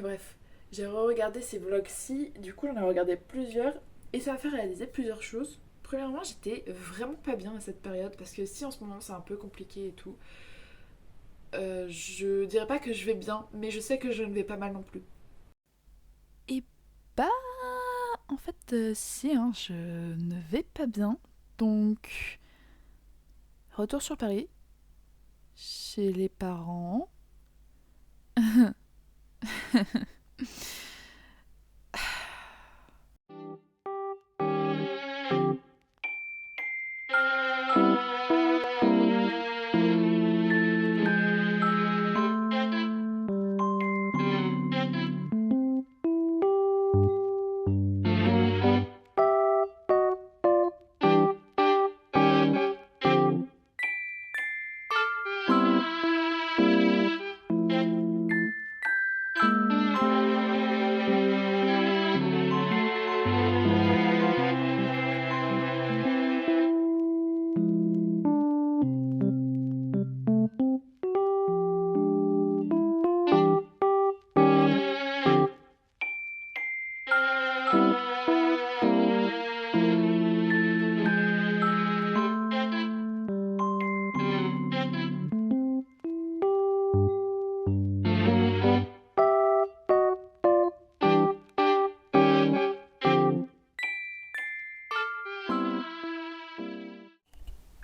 Mais bref, j'ai re-regardé ces vlogs-ci, du coup j'en ai regardé plusieurs, et ça m'a fait réaliser plusieurs choses. Premièrement, j'étais vraiment pas bien à cette période, parce que si en ce moment c'est un peu compliqué et tout, je dirais pas que je vais bien, mais je sais que je ne vais pas mal non plus. Et bah, en fait, si, hein, je ne vais pas bien. Donc, retour sur Paris, chez les parents.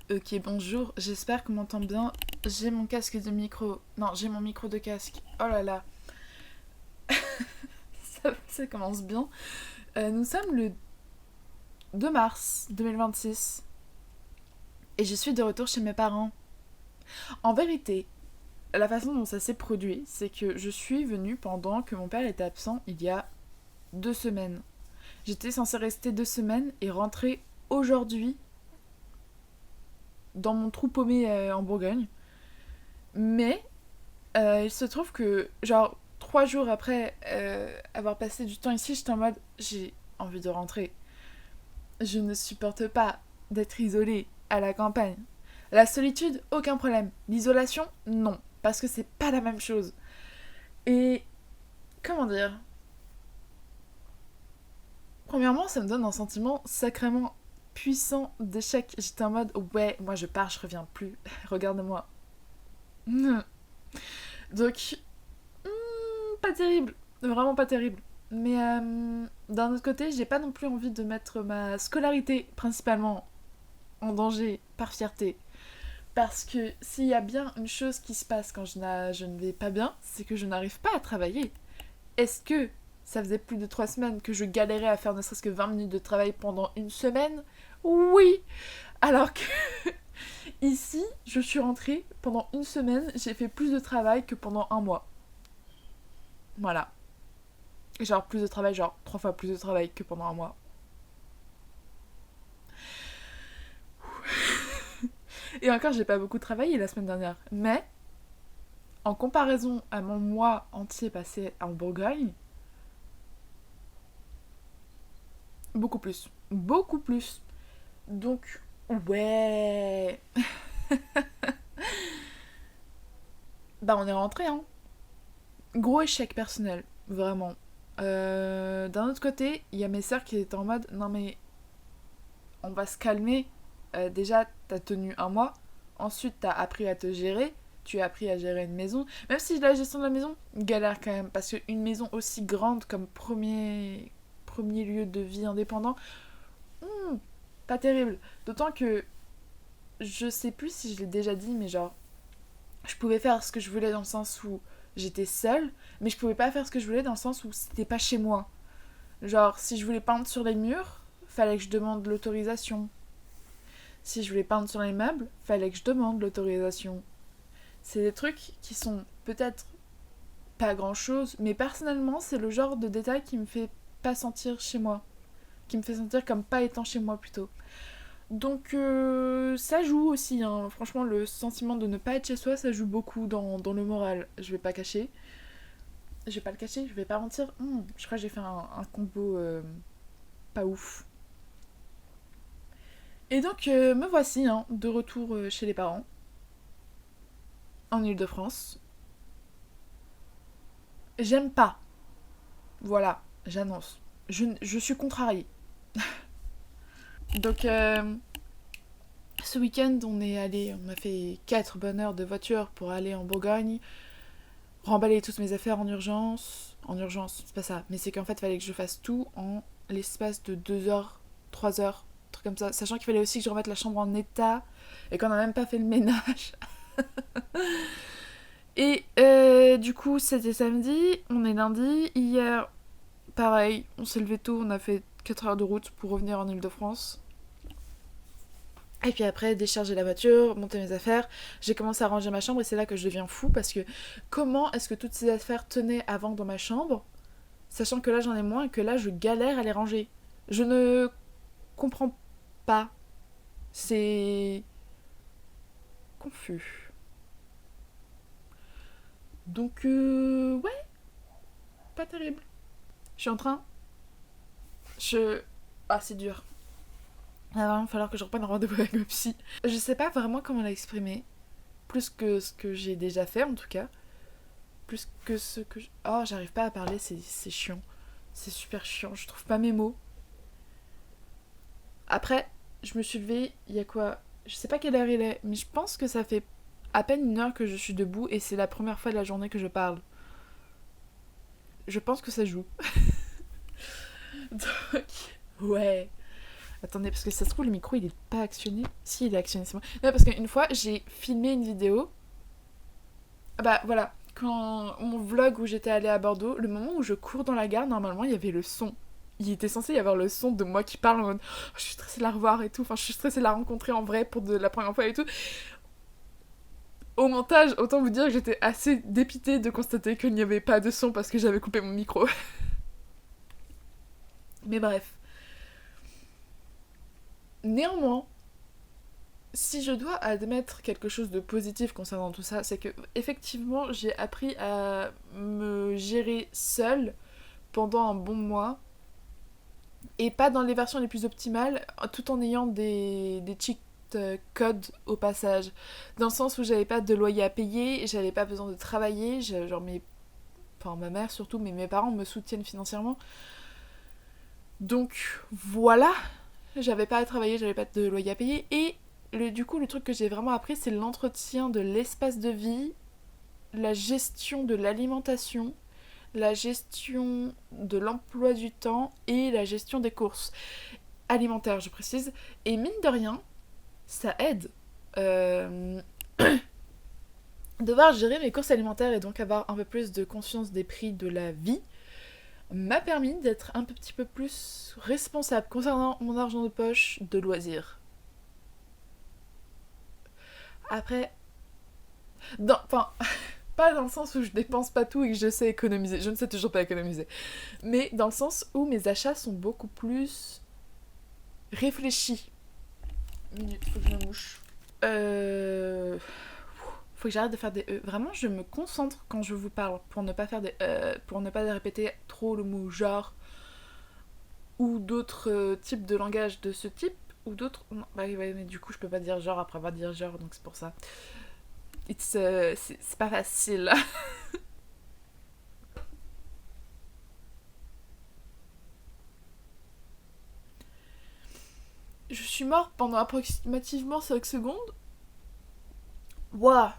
Ok, bonjour, j'espère qu'on m'entend bien. J'ai mon casque de micro. Non, j'ai mon micro de casque. Oh là là, ça commence bien. Nous sommes le 2 mars 2026 et je suis de retour chez mes parents. En vérité, la façon dont ça s'est produit, c'est que je suis venue pendant que mon père était absent il y a 2 semaines. J'étais censée rester 2 semaines et rentrer aujourd'hui dans mon trou paumé en Bourgogne. Mais il se trouve que, genre, 3 jours après avoir passé du temps ici, j'étais en mode j'ai envie de rentrer. Je ne supporte pas d'être isolée à la campagne. La solitude, aucun problème. L'isolation, non. Parce que c'est pas la même chose. Et comment dire. Premièrement, ça me donne un sentiment sacrément puissant d'échec. J'étais en mode ouais, moi je pars, je reviens plus. Regarde-moi. Donc, pas terrible. Vraiment pas terrible. Mais d'un autre côté, j'ai pas non plus envie de mettre ma scolarité principalement en danger par fierté. Parce que s'il y a bien une chose qui se passe quand je ne vais pas bien, c'est que je n'arrive pas à travailler. Est-ce que ça faisait plus de 3 semaines que je galérais à faire ne serait-ce que 20 minutes de travail pendant une semaine? Oui. Alors que ici, je suis rentrée pendant une semaine, j'ai fait plus de travail que pendant un mois. Voilà. Genre plus de travail, genre 3 fois plus de travail que pendant un mois. Et encore, j'ai pas beaucoup travaillé la semaine dernière. Mais, en comparaison à mon mois entier passé en Bourgogne, beaucoup plus. Beaucoup plus. Donc, ouais. Bah, on est rentré, hein. Gros échec personnel, vraiment. D'un autre côté, il y a mes sœurs qui étaient en mode non, mais on va se calmer. Déjà, t'as tenu un mois. Ensuite, t'as appris à te gérer. Tu as appris à gérer une maison. Même si la gestion de la maison, galère quand même. Parce qu'une maison aussi grande comme premier lieu de vie indépendant, hmm, pas terrible. D'autant que je sais plus si je l'ai déjà dit, mais genre, je pouvais faire ce que je voulais dans le sens où j'étais seule, mais je pouvais pas faire ce que je voulais dans le sens où c'était pas chez moi. Genre, si je voulais peindre sur les murs, fallait que je demande l'autorisation. Si je voulais peindre sur les meubles, fallait que je demande l'autorisation. C'est des trucs qui sont peut-être pas grand chose, mais personnellement, c'est le genre de détail qui me fait pas sentir chez moi. Qui me fait sentir comme pas étant chez moi plutôt. Donc ça joue aussi, hein. Franchement, le sentiment de ne pas être chez soi, ça joue beaucoup dans le moral. Je vais pas cacher. Je vais pas le cacher, je vais pas mentir. Je crois que j'ai fait un combo pas ouf. Et donc me voici, hein, de retour chez les parents, en Ile-de-France. J'aime pas. Voilà, j'annonce. Je suis contrariée. Donc, ce week-end, on a fait 4 bonnes heures de voiture pour aller en Bourgogne, remballer toutes mes affaires en urgence. En urgence, c'est pas ça, mais c'est qu'en fait, il fallait que je fasse tout en l'espace de 2 heures, 3 heures, un truc comme ça. Sachant qu'il fallait aussi que je remette la chambre en état et qu'on n'a même pas fait le ménage. Et du coup, c'était samedi, on est lundi. Hier, pareil, on s'est levé tôt, on a fait 4 heures de route pour revenir en Île-de-France. Et puis après, décharger la voiture, monter mes affaires. J'ai commencé à ranger ma chambre et c'est là que je deviens fou parce que comment est-ce que toutes ces affaires tenaient avant dans ma chambre, sachant que là j'en ai moins et que là je galère à les ranger. Je ne comprends pas. C'est confus. Donc ouais, pas terrible. Je suis en train. Ah, c'est dur. Il va vraiment falloir que je reprenne un rendez-vous avec ma psy. Je sais pas vraiment comment l'exprimer. Plus que ce que j'ai déjà fait en tout cas. Plus que ce que Oh, j'arrive pas à parler, c'est chiant. C'est super chiant, je trouve pas mes mots. Après, je me suis levée, il y a quoi? Je sais pas quelle heure il est, mais je pense que ça fait à peine 1 heure que je suis debout et c'est la première fois de la journée que je parle. Je pense que ça joue. Donc, ouais. Attendez, parce que ça se trouve, le micro, il est pas actionné. Si, il est actionné, c'est bon. Non, parce qu'une fois, j'ai filmé une vidéo. Bah, voilà. Quand mon vlog où j'étais allée à Bordeaux, le moment où je cours dans la gare, normalement, il y avait le son. Il était censé y avoir le son de moi qui parle en mode oh, je suis stressée de la revoir et tout. Enfin, je suis stressée de la rencontrer en vrai pour de la première fois et tout. Au montage, autant vous dire que j'étais assez dépitée de constater qu'il n'y avait pas de son parce que j'avais coupé mon micro. Mais bref. Néanmoins, si je dois admettre quelque chose de positif concernant tout ça, c'est que effectivement j'ai appris à me gérer seule pendant un bon mois et pas dans les versions les plus optimales, tout en ayant des cheat codes au passage. Dans le sens où j'avais pas de loyer à payer, j'avais pas besoin de travailler, genre enfin ma mère surtout, mais mes parents me soutiennent financièrement. Donc voilà, j'avais pas à travailler, j'avais pas de loyer à payer et du coup, le truc que j'ai vraiment appris, c'est l'entretien de l'espace de vie, la gestion de l'alimentation, la gestion de l'emploi du temps et la gestion des courses alimentaires, je précise. Et mine de rien, ça aide. Devoir gérer mes courses alimentaires et donc avoir un peu plus de conscience des prix de la vie m'a permis d'être un petit peu plus responsable concernant mon argent de poche de loisirs. Après, enfin, pas dans le sens où je dépense pas tout et que je sais économiser. Je ne sais toujours pas économiser. Mais dans le sens où mes achats sont beaucoup plus réfléchis. Minute, faut que je me mouche. Faut que j'arrête de faire des Vraiment, je me concentre quand je vous parle pour ne pas faire des pour ne pas répéter trop le mot genre ou d'autres types de langage de ce type ou d'autres. Non, bah ouais, mais du coup, je peux pas dire genre après avoir dit genre, donc c'est pour ça. C'est pas facile. Je suis morte pendant approximativement 5 secondes. Waouh.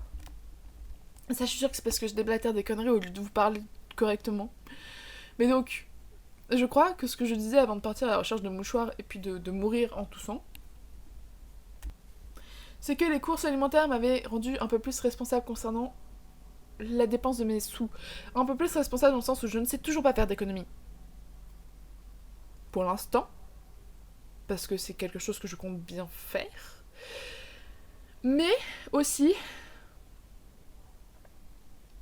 Ça, je suis sûre que c'est parce que je déblatère des conneries au lieu de vous parler correctement. Mais donc, je crois que ce que je disais avant de partir à la recherche de mouchoirs et puis de mourir en toussant, c'est que les courses alimentaires m'avaient rendu un peu plus responsable concernant la dépense de mes sous. Un peu plus responsable dans le sens où je ne sais toujours pas faire d'économie. Pour l'instant. Parce que c'est quelque chose que je compte bien faire. Mais aussi...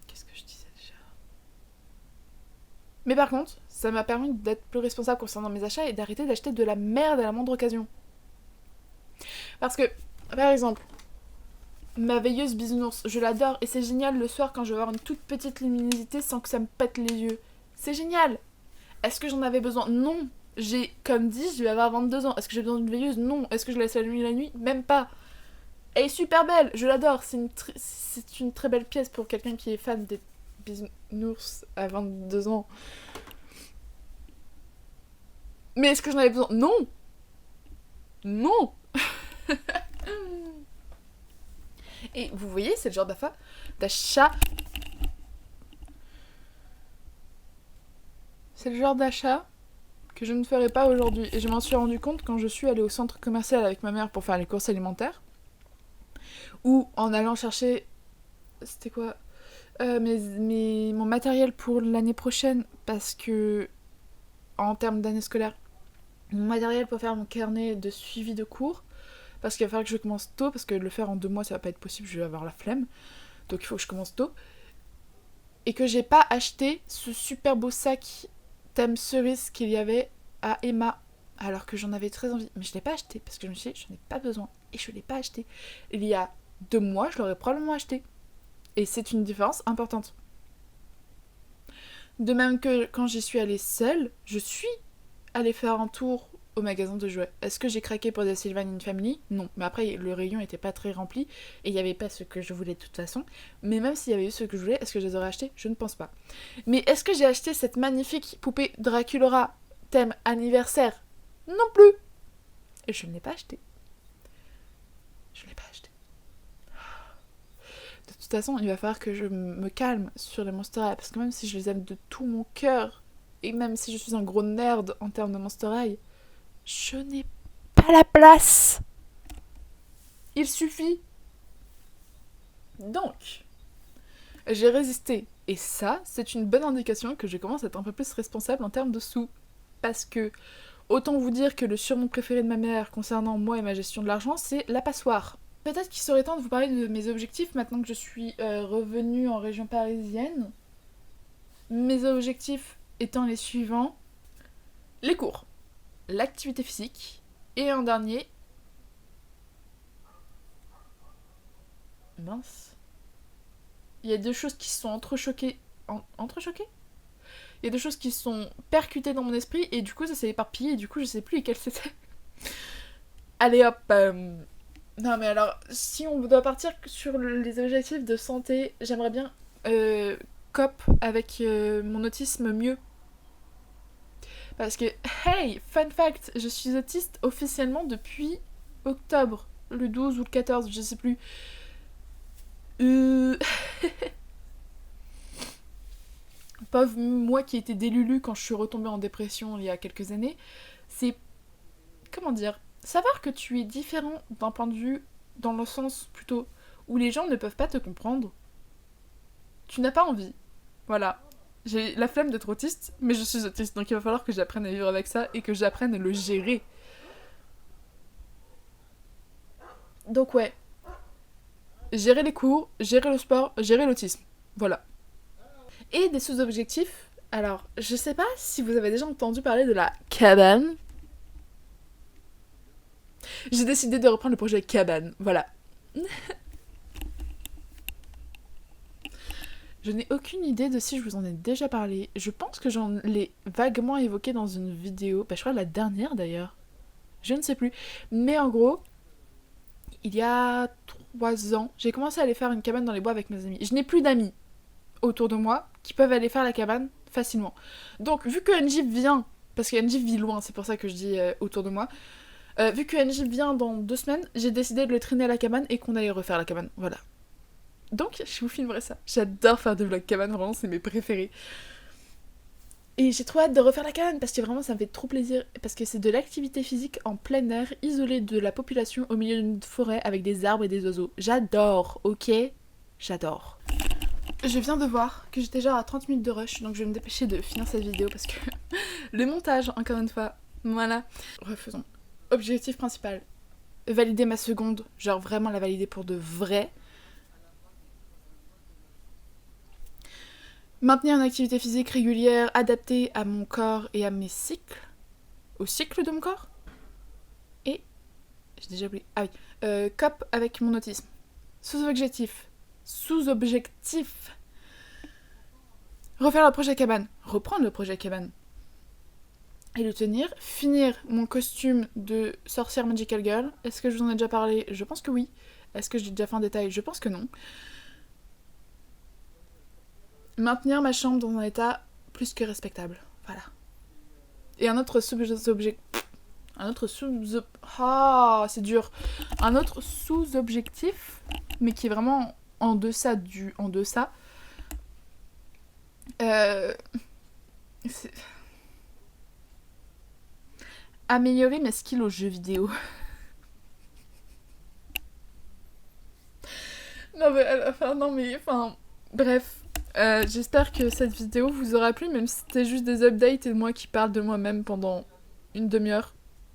Qu'est-ce que je disais déjà? Mais par contre, ça m'a permis d'être plus responsable concernant mes achats et d'arrêter d'acheter de la merde à la moindre occasion. Parce que, par exemple, ma veilleuse bisounours, je l'adore et c'est génial le soir quand je vais avoir une toute petite luminosité sans que ça me pète les yeux. C'est génial! Est-ce que j'en avais besoin? Non! J'ai, comme dit, je vais avoir 22 ans. Est-ce que j'ai besoin d'une veilleuse? Non. Est-ce que je laisse allumer la nuit? Même pas. Elle est super belle, je l'adore. C'est une très belle pièce pour quelqu'un qui est fan des bisounours à 22 ans. Mais est-ce que j'en avais besoin? Non. Non. Et vous voyez, c'est le genre d'achat. C'est le genre d'achat que je ne ferai pas aujourd'hui. Et je m'en suis rendu compte quand je suis allée au centre commercial avec ma mère pour faire les courses alimentaires. Ou en allant chercher... C'était quoi mon matériel pour l'année prochaine. Parce que, en termes d'année scolaire, mon matériel pour faire mon carnet de suivi de cours. Parce qu'il va falloir que je commence tôt. Parce que le faire en 2 mois, ça va pas être possible. Je vais avoir la flemme. Donc il faut que je commence tôt. Et que j'ai pas acheté ce super beau sac thème cerise qu'il y avait à Emma, alors que j'en avais très envie. Mais je l'ai pas acheté parce que je me suis dit, je n'ai pas besoin. Et je l'ai pas acheté. Il y a 2 mois, je l'aurais probablement acheté. Et c'est une différence importante. De même que quand j'y suis allée seule, je suis allée faire un tour au magasin de jouets. Est-ce que j'ai craqué pour des Sylvan Family? Non. Mais après, le rayon était pas très rempli et il n'y avait pas ce que je voulais de toute façon. Mais même s'il y avait eu ce que je voulais, est-ce que je les aurais achetés? Je ne pense pas. Mais est-ce que j'ai acheté cette magnifique poupée Draculaura thème anniversaire? Non plus. Et je ne l'ai pas acheté. Je ne l'ai pas acheté. De toute façon, il va falloir que je me calme sur les Monster High parce que même si je les aime de tout mon cœur et même si je suis un gros nerd en termes de Monster High, je n'ai pas la place. Il suffit. Donc, j'ai résisté. Et ça, c'est une bonne indication que je commence à être un peu plus responsable en termes de sous. Parce que, autant vous dire que le surnom préféré de ma mère concernant moi et ma gestion de l'argent, c'est la passoire. Peut-être qu'il serait temps de vous parler de mes objectifs maintenant que je suis revenue en région parisienne. Mes objectifs étant les suivants. Les cours, l'activité physique, et un dernier... Mince. Il y a 2 choses qui se sont entrechoquées. Entrechoquées? Il y a 2 choses qui se sont percutées dans mon esprit et du coup ça s'est éparpillé et du coup je sais plus lesquelles c'était. Allez hop. Non mais alors, si on doit partir sur les objectifs de santé, j'aimerais bien cop avec mon autisme mieux. Parce que, hey, fun fact, je suis autiste officiellement depuis octobre, le 12 ou le 14, je sais plus. Pauvre moi qui étais délulu quand je suis retombée en dépression il y a quelques années, c'est... Comment dire? Savoir que tu es différent d'un point de vue, dans le sens plutôt où les gens ne peuvent pas te comprendre, tu n'as pas envie. Voilà. J'ai la flemme d'être autiste, mais je suis autiste, donc il va falloir que j'apprenne à vivre avec ça et que j'apprenne à le gérer. Donc ouais. Gérer les cours, gérer le sport, gérer l'autisme. Voilà. Et des sous-objectifs. Alors, je sais pas si vous avez déjà entendu parler de la cabane. J'ai décidé de reprendre le projet cabane. Voilà. Je n'ai aucune idée de si je vous en ai déjà parlé. Je pense que j'en l'ai vaguement évoqué dans une vidéo. Je crois la dernière d'ailleurs. Je ne sais plus. Mais en gros, il y a 3 ans, j'ai commencé à aller faire une cabane dans les bois avec mes amis. Je n'ai plus d'amis autour de moi qui peuvent aller faire la cabane facilement. Donc, vu que NJ vient, parce que NJ vit loin, c'est pour ça que je dis autour de moi, vu que NJ vient dans 2 semaines, j'ai décidé de le traîner à la cabane et qu'on allait refaire la cabane. Voilà. Donc, je vous filmerai ça. J'adore faire des vlogs cabane, vraiment, c'est mes préférés. Et j'ai trop hâte de refaire la cabane parce que vraiment ça me fait trop plaisir. Parce que c'est de l'activité physique en plein air, isolée de la population au milieu d'une forêt avec des arbres et des oiseaux. J'adore, ok? J'adore. Je viens de voir que j'étais genre à 30 minutes de rush, donc je vais me dépêcher de finir cette vidéo parce que le montage, encore une fois, voilà. Refaisons. Objectif principal. Valider ma seconde, genre vraiment la valider pour de vrai. Maintenir une activité physique régulière adaptée à mon corps et à mes cycles. Au cycle de mon corps. Et... j'ai déjà oublié. Ah oui. COP avec mon autisme. Sous-objectif. Sous-objectif. Refaire le projet cabane. Reprendre le projet cabane. Et le tenir. Finir mon costume de sorcière Magical Girl. Est-ce que je vous en ai déjà parlé? Je pense que oui. Est-ce que j'ai déjà fait un détail? Je pense que non. Maintenir ma chambre dans un état plus que respectable. Voilà. Et un autre sous-objectif... Un autre sous... Ah, c'est dur. Un autre sous-objectif, mais qui est vraiment en deçà du... En deçà. C'est... Améliorer mes skills aux jeux vidéo. Bref. J'espère que cette vidéo vous aura plu, même si c'était juste des updates et moi qui parle de moi-même pendant une demi-heure.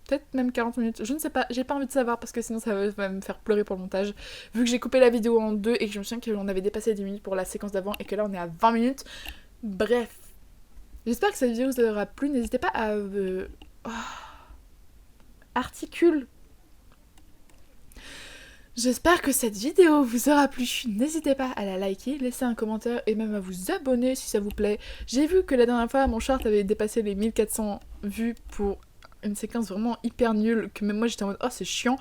Peut-être même 40 minutes. Je ne sais pas, j'ai pas envie de savoir parce que sinon ça va me faire pleurer pour le montage. Vu que j'ai coupé la vidéo en deux et que je me souviens qu'on avait dépassé 10 minutes pour la séquence d'avant et que là on est à 20 minutes. Bref. J'espère que cette vidéo vous aura plu. N'hésitez pas à... Articule. J'espère que cette vidéo vous aura plu. N'hésitez pas à la liker, laisser un commentaire et même à vous abonner si ça vous plaît. J'ai vu que la dernière fois, mon short avait dépassé les 1400 vues pour une séquence vraiment hyper nulle, que même moi j'étais en mode oh c'est chiant.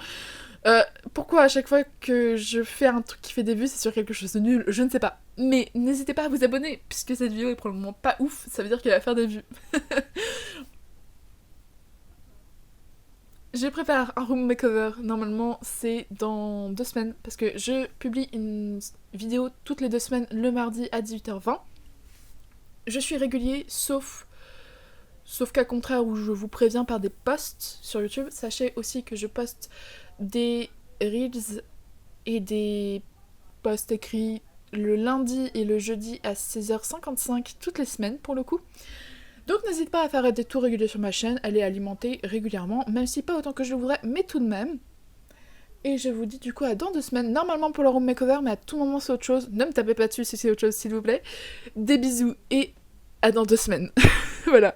Pourquoi à chaque fois que je fais un truc qui fait des vues, c'est sur quelque chose de nul? Je ne sais pas. Mais n'hésitez pas à vous abonner, puisque cette vidéo est probablement pas ouf, ça veut dire qu'elle va faire des vues. Je prépare un room makeover, normalement c'est dans 2 semaines, parce que je publie une vidéo toutes les 2 semaines le mardi à 18h20. Je suis régulier, sauf qu'à contraire où je vous préviens par des posts sur YouTube. Sachez aussi que je poste des reels et des posts écrits le lundi et le jeudi à 16h55 toutes les semaines pour le coup. Donc n'hésite pas à faire des tours réguliers sur ma chaîne, elle est alimentée régulièrement, même si pas autant que je le voudrais, mais tout de même. Et je vous dis du coup à dans 2 semaines, normalement pour le room makeover, mais à tout moment c'est autre chose. Ne me tapez pas dessus si c'est autre chose s'il vous plaît. Des bisous et à dans 2 semaines. Voilà.